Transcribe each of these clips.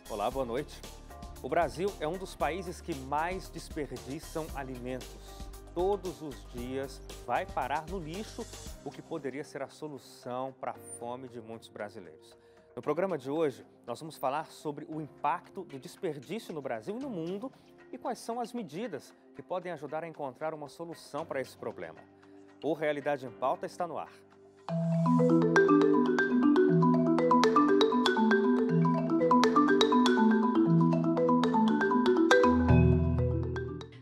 Olá, boa noite. O Brasil é um dos países que mais desperdiçam alimentos. Todos os dias vai parar no lixo, o que poderia ser a solução para a fome de muitos brasileiros. No programa de hoje, nós vamos falar sobre o impacto do desperdício no Brasil e no mundo e quais são as medidas que podem ajudar a encontrar uma solução para esse problema. O Realidade em Pauta está no ar.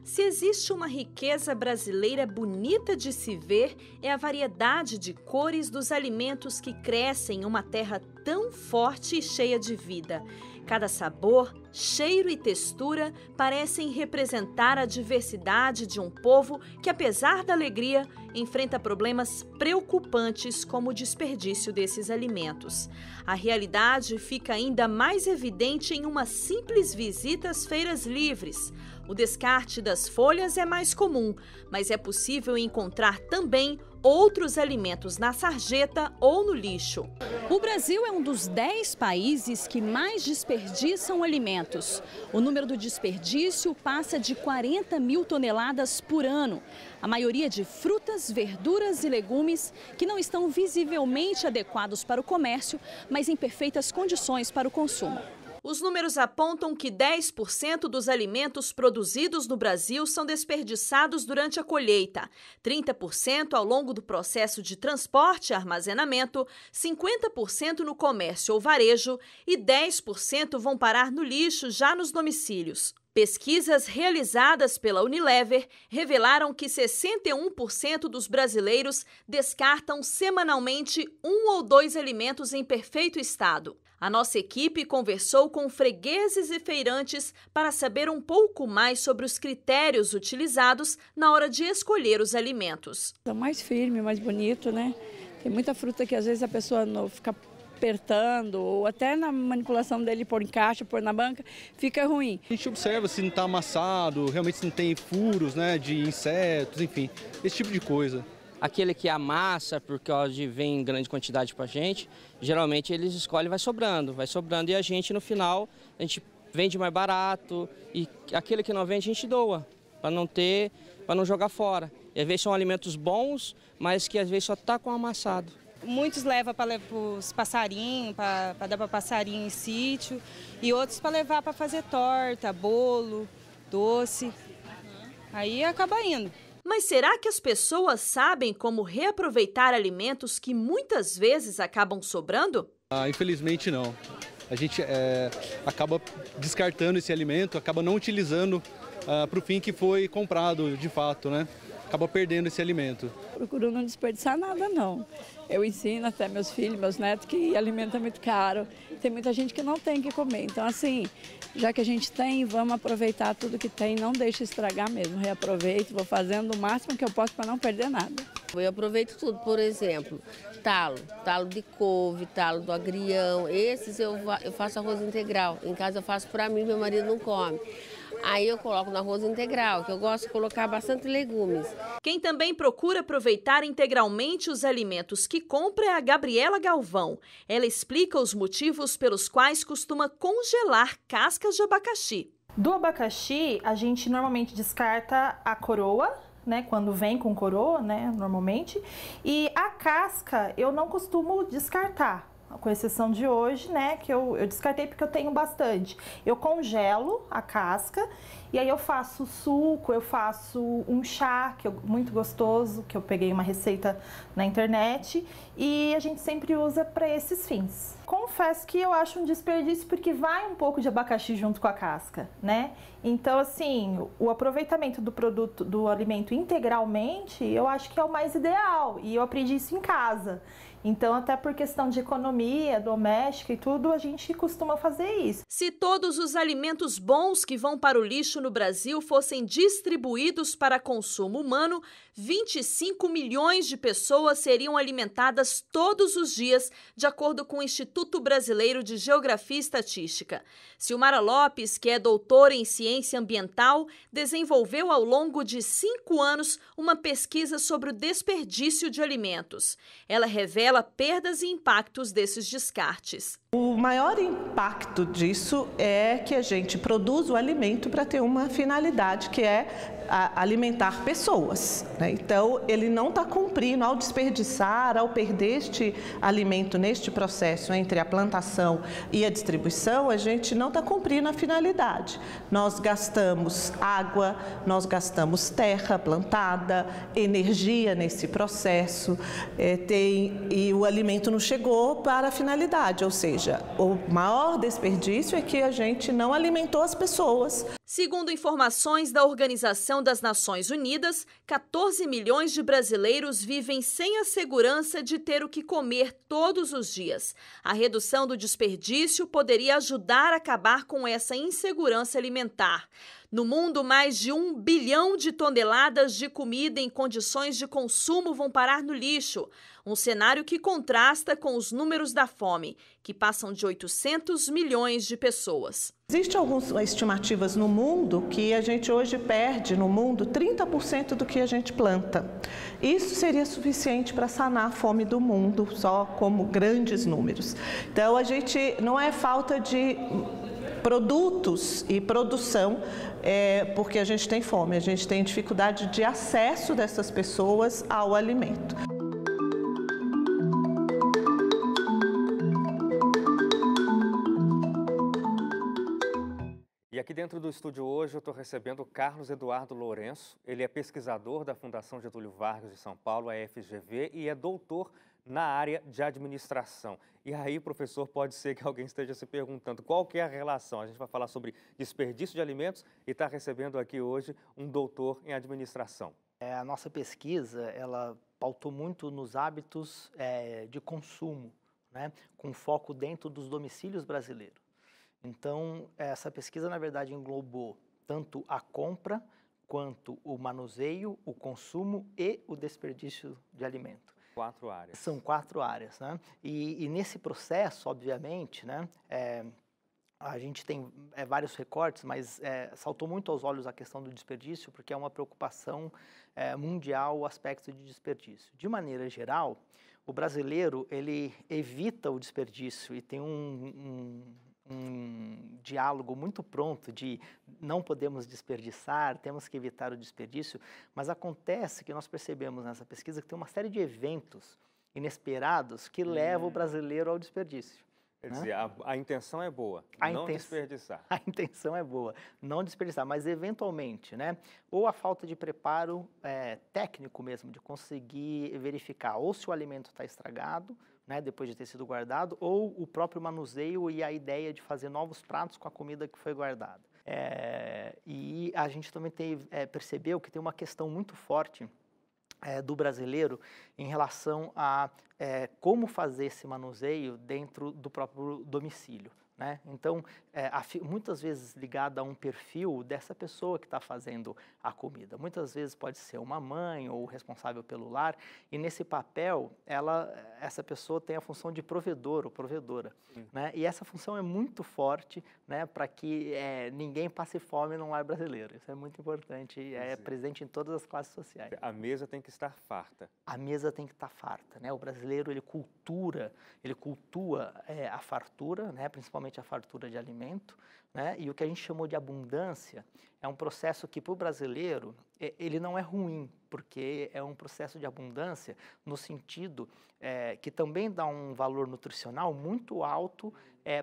Se existe uma riqueza brasileira bonita de se ver, é a variedade de cores dos alimentos que crescem em uma terra tão forte e cheia de vida. Cada sabor, cheiro e textura parecem representar a diversidade de um povo que, apesar da alegria, enfrenta problemas preocupantes como o desperdício desses alimentos. A realidade fica ainda mais evidente em uma simples visita às feiras livres. O descarte das folhas é mais comum, mas é possível encontrar também outros alimentos na sarjeta ou no lixo. O Brasil é um dos 10 países que mais desperdiçam alimentos. O número do desperdício passa de 40 mil toneladas por ano. A maioria de frutas, verduras e legumes que não estão visivelmente adequados para o comércio, mas em perfeitas condições para o consumo. Os números apontam que 10% dos alimentos produzidos no Brasil são desperdiçados durante a colheita, 30% ao longo do processo de transporte e armazenamento, 50% no comércio ou varejo e 10% vão parar no lixo já nos domicílios. Pesquisas realizadas pela Unilever revelaram que 61% dos brasileiros descartam semanalmente 1 ou 2 alimentos em perfeito estado. A nossa equipe conversou com fregueses e feirantes para saber um pouco mais sobre os critérios utilizados na hora de escolher os alimentos. É mais firme, mais bonito, né? Tem muita fruta que às vezes a pessoa não fica apertando, ou até na manipulação dele pôr em caixa, pôr na banca, fica ruim. A gente observa se não está amassado, realmente se não tem furos, né, de insetos, enfim, esse tipo de coisa. Aquele que amassa, porque vem em grande quantidade para a gente, geralmente eles escolhem e vai sobrando e a gente no final, a gente vende mais barato e aquele que não vende a gente doa, para não jogar fora. E às vezes são alimentos bons, mas que às vezes só está com amassado. Muitos levam para os passarinhos, para dar para passarinho em sítio, e outros para levar para fazer torta, bolo, doce. Aí acaba indo. Mas será que as pessoas sabem como reaproveitar alimentos que muitas vezes acabam sobrando? Infelizmente não. A gente acaba descartando esse alimento, acaba não utilizando para o fim que foi comprado de fato, né? Acaba perdendo esse alimento. Procuro não desperdiçar nada, não. Eu ensino até meus filhos, meus netos, que alimento é muito caro. Tem muita gente que não tem que comer. Então, assim, já que a gente tem, vamos aproveitar tudo que tem, não deixe estragar mesmo. Reaproveito, vou fazendo o máximo que eu posso para não perder nada. Eu aproveito tudo, por exemplo, talo de couve, talo do agrião. Esses eu faço arroz integral. Em casa eu faço para mim, meu marido não come. Aí eu coloco no arroz integral, que eu gosto de colocar bastante legumes. Quem também procura aproveitar integralmente os alimentos que compra é a Gabriela Galvão. Ela explica os motivos pelos quais costuma congelar cascas de abacaxi. Do abacaxi, a gente normalmente descarta a coroa, né, quando vem com coroa, né, normalmente. E a casca eu não costumo descartar. Com exceção de hoje, né, que eu descartei porque eu tenho bastante. Eu congelo a casca e aí eu faço suco, eu faço um chá que muito gostoso, que eu peguei uma receita na internet e a gente sempre usa para esses fins. Confesso que eu acho um desperdício porque vai um pouco de abacaxi junto com a casca, né? Então, assim, o aproveitamento do produto, do alimento integralmente, eu acho que é o mais ideal e eu aprendi isso em casa. Então, até por questão de economia doméstica e tudo, a gente costuma fazer isso. Se todos os alimentos bons que vão para o lixo no Brasil fossem distribuídos para consumo humano, 25 milhões de pessoas seriam alimentadas todos os dias, de acordo com o Instituto Brasileiro de Geografia e Estatística. Silmara Lopes, que é doutora em ciência ambiental, desenvolveu ao longo de 5 anos uma pesquisa sobre o desperdício de alimentos. Ela revela perdas e impactos desses descartes. O maior impacto disso é que a gente produz o alimento para ter uma finalidade, que é alimentar pessoas, né? Então, ele não está cumprindo, ao desperdiçar, ao perder este alimento neste processo entre a plantação e a distribuição, a gente não está cumprindo a finalidade. Nós gastamos água, nós gastamos terra plantada, energia nesse processo, e o alimento não chegou para a finalidade, ou seja, o maior desperdício é que a gente não alimentou as pessoas. Segundo informações da Organização das Nações Unidas, 14 milhões de brasileiros vivem sem a segurança de ter o que comer todos os dias. A redução do desperdício poderia ajudar a acabar com essa insegurança alimentar. No mundo, mais de 1 bilhão de toneladas de comida em condições de consumo vão parar no lixo. Um cenário que contrasta com os números da fome, que passam de 800 milhões de pessoas. Existem algumas estimativas no mundo que a gente hoje perde no mundo 30% do que a gente planta. Isso seria suficiente para sanar a fome do mundo, só como grandes números. Então, a gente não é falta de produtos e produção, porque a gente tem fome, a gente tem dificuldade de acesso dessas pessoas ao alimento. E aqui dentro do estúdio hoje eu estou recebendo o Carlos Eduardo Lourenço. Ele é pesquisador da Fundação Getúlio Vargas de São Paulo, a FGV, e é doutor na área de administração. E aí, professor, pode ser que alguém esteja se perguntando qual que é a relação. A gente vai falar sobre desperdício de alimentos e está recebendo aqui hoje um doutor em administração. A nossa pesquisa, ela pautou muito nos hábitos de consumo, né, com foco dentro dos domicílios brasileiros. Então, essa pesquisa, na verdade, englobou tanto a compra, quanto o manuseio, o consumo e o desperdício de alimento. 4 áreas. São 4 áreas, né? E nesse processo, obviamente, né, a gente tem vários recortes, mas saltou muito aos olhos a questão do desperdício, porque é uma preocupação mundial o aspecto de desperdício. De maneira geral, o brasileiro, ele evita o desperdício e tem um diálogo muito pronto de não podemos desperdiçar, temos que evitar o desperdício, mas acontece que nós percebemos nessa pesquisa que tem uma série de eventos inesperados que levam o brasileiro ao desperdício. Quer dizer, a intenção é boa, não desperdiçar. A intenção é boa, não desperdiçar, mas eventualmente, né, ou a falta de preparo técnico mesmo, de conseguir verificar ou se o alimento está estragado, né, depois de ter sido guardado, ou o próprio manuseio e a ideia de fazer novos pratos com a comida que foi guardada. E a gente também percebeu que tem uma questão muito forte do brasileiro em relação a como fazer esse manuseio dentro do próprio domicílio, né? Então, muitas vezes ligada a um perfil dessa pessoa que está fazendo a comida. Muitas vezes pode ser uma mãe ou o responsável pelo lar, e nesse papel, essa pessoa tem a função de provedor ou provedora, né? E essa função é muito forte, né, para que ninguém passe fome num lar brasileiro. Isso é muito importante, é presente em todas as classes sociais. A mesa tem que estar farta. A mesa tem que estar farta, né? O brasileiro, ele cultua a fartura, né, principalmente a fartura de alimento, né? E o que a gente chamou de abundância é um processo que, para o brasileiro, ele não é ruim, porque é um processo de abundância no sentido que também dá um valor nutricional muito alto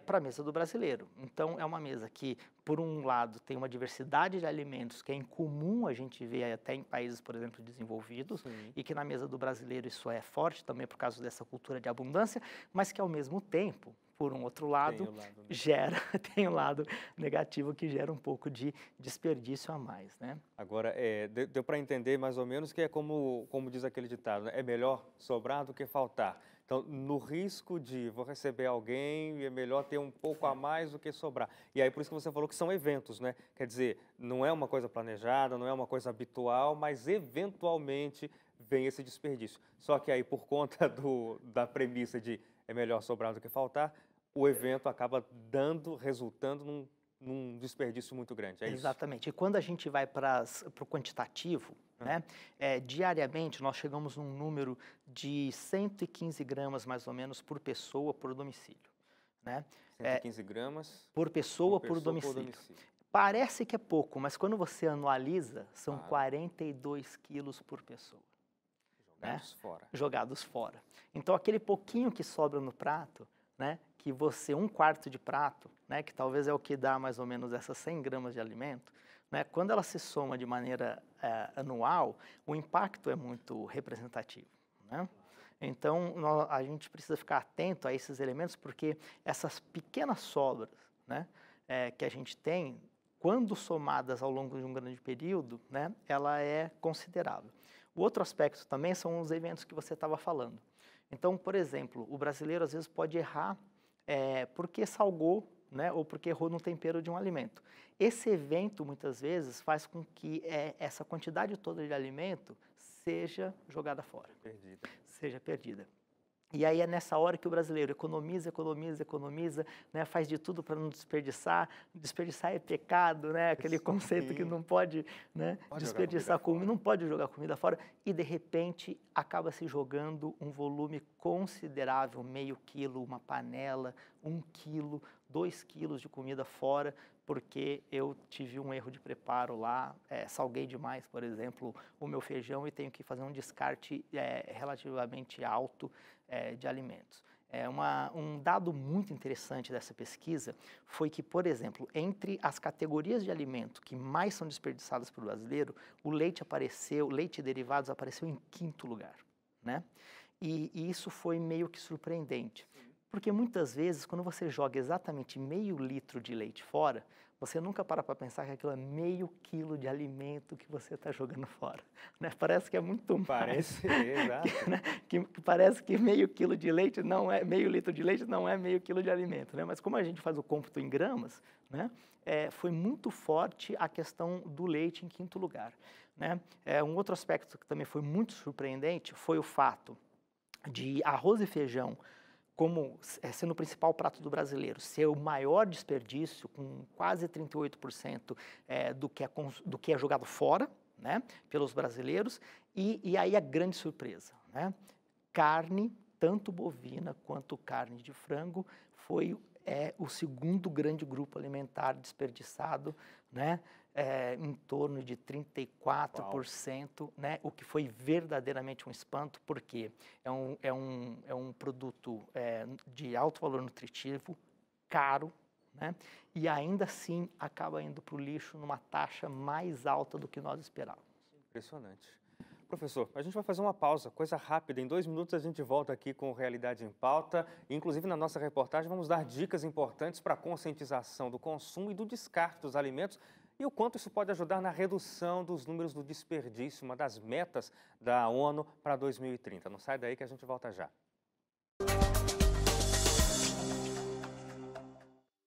para a mesa do brasileiro. Então, é uma mesa que, por um lado, tem uma diversidade de alimentos que é incomum a gente ver até em países, por exemplo, desenvolvidos, e que na mesa do brasileiro isso é forte também por causa dessa cultura de abundância, mas que, ao mesmo tempo, por um outro lado, tem o lado negativo que gera um pouco de desperdício a mais, né? Agora, deu para entender mais ou menos que é como diz aquele ditado, né? É melhor sobrar do que faltar. Então, no risco de vou receber alguém, é melhor ter um pouco a mais do que sobrar. E aí, por isso que você falou que são eventos, né? Quer dizer, não é uma coisa planejada, não é uma coisa habitual, mas eventualmente vem esse desperdício. Só que aí, por conta da premissa de é melhor sobrar do que faltar, o evento acaba resultando num desperdício muito grande, é isso? Exatamente. E quando a gente vai para o quantitativo, né, diariamente nós chegamos num número de 115 gramas, mais ou menos, por pessoa, por domicílio. né? 115 gramas por pessoa por domicílio. Parece que é pouco, mas quando você anualiza, são 42 quilos por pessoa. Jogados fora. Jogados fora. Então, aquele pouquinho que sobra no prato, né, que você, 1/4 de prato, né, que talvez é o que dá mais ou menos essas 100 gramas de alimento, né, quando ela se soma de maneira anual, o impacto é muito representativo, né? Então, a gente precisa ficar atento a esses elementos, porque essas pequenas sobras, né, que a gente tem, quando somadas ao longo de um grande período, né, ela é considerável. O outro aspecto também são os eventos que você estava falando. Então, por exemplo, o brasileiro às vezes pode errar porque salgou, né, ou porque errou no tempero de um alimento. Esse evento, muitas vezes, faz com que essa quantidade toda de alimento seja jogada fora. Seja perdida. E aí é nessa hora que o brasileiro economiza, né, faz de tudo para não desperdiçar. Desperdiçar é pecado, né? Aquele conceito que não pode, né, desperdiçar comida, não pode jogar comida fora. E de repente acaba se jogando um volume considerável, meio quilo, uma panela, 1 quilo, 2 quilos de comida fora, porque eu tive um erro de preparo lá, salguei demais, por exemplo, o meu feijão e tenho que fazer um descarte relativamente alto de alimentos. Um dado muito interessante dessa pesquisa foi que, por exemplo, entre as categorias de alimento que mais são desperdiçadas pelo brasileiro, o leite e derivados apareceu em 5º lugar, né? E isso foi meio que surpreendente. Porque muitas vezes, quando você joga exatamente meio litro de leite fora, você nunca para pensar que aquilo é meio quilo de alimento que você está jogando fora, né? Parece que é muito mais. Parece, exato. Né? Que parece que meio quilo de leite não é, meio litro de leite não é meio quilo de alimento, né? Mas como a gente faz o cômputo em gramas, né? Foi muito forte a questão do leite em 5º lugar, né? Um outro aspecto que também foi muito surpreendente foi o fato de arroz e feijão, como sendo o principal prato do brasileiro, ser o maior desperdício, com quase 38% do que é jogado fora, né, pelos brasileiros, e aí a grande surpresa, né, carne, tanto bovina quanto carne de frango, foi o 2º grande grupo alimentar desperdiçado, né, em torno de 34%, né, o que foi verdadeiramente um espanto, porque é um produto de alto valor nutritivo, caro, né, e ainda assim acaba indo para o lixo numa taxa mais alta do que nós esperávamos. Impressionante. Professor, a gente vai fazer uma pausa, coisa rápida. Em 2 minutos a gente volta aqui com Realidade em Pauta. Inclusive, na nossa reportagem, vamos dar dicas importantes para a conscientização do consumo e do descarte dos alimentos e o quanto isso pode ajudar na redução dos números do desperdício, uma das metas da ONU para 2030. Não sai daí que a gente volta já.